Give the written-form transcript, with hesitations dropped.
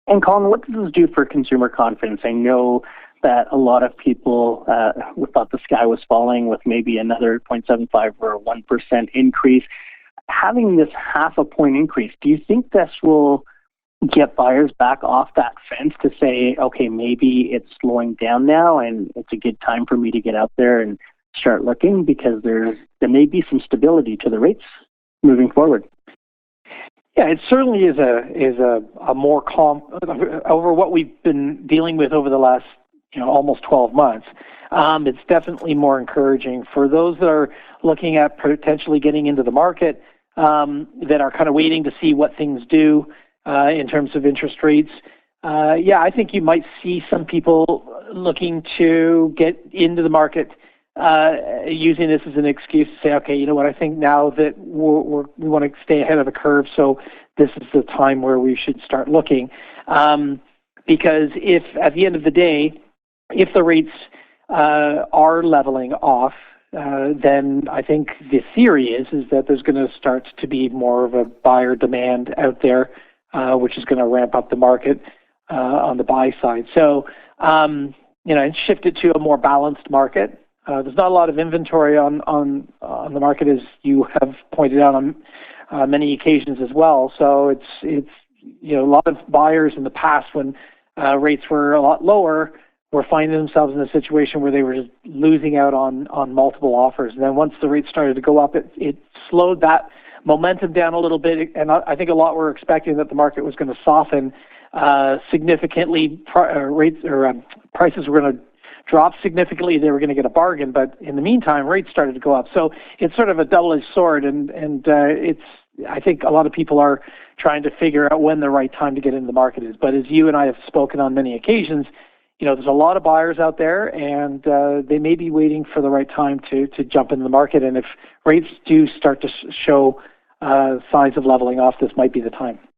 And Colin, what does this do for consumer confidence? I know that a lot of people thought the sky was falling with maybe another 0.75 or 1% increase. Having this half a point increase, do you think this will get buyers back off that fence to say, okay, maybe it's slowing down now and it's a good time for me to get out there and start looking, because there may be some stability to the rates moving forward? Yeah, it certainly is a more calm over what we've been dealing with over the last almost 12 months. It's definitely more encouraging for those that are looking at potentially getting into the market, that are kind of waiting to see what things do in terms of interest rates. I think you might see some people looking to get into the market using this as an excuse to say, okay, you know what, I think now that we want to stay ahead of the curve, so this is the time where we should start looking. Because if at the end of the day, if the rates are leveling off, then I think the theory is that there's going to start to be more of a buyer demand out there, which is going to ramp up the market on the buy side. So, and shift it to a more balanced market. There's not a lot of inventory on the market, as you have pointed out on many occasions as well. So it's a lot of buyers in the past, when rates were a lot lower, were finding themselves in a situation where they were just losing out on multiple offers. And then once the rates started to go up, it slowed that momentum down a little bit. And I think a lot were expecting that the market was going to soften significantly. Prices were going to drop significantly. They were going to get a bargain. But in the meantime, rates started to go up. So it's sort of a double-edged sword. And I think a lot of people are trying to figure out when the right time to get into the market is. But as you and I have spoken on many occasions, there's a lot of buyers out there, and they may be waiting for the right time to jump into the market. And if rates do start to show signs of leveling off, this might be the time.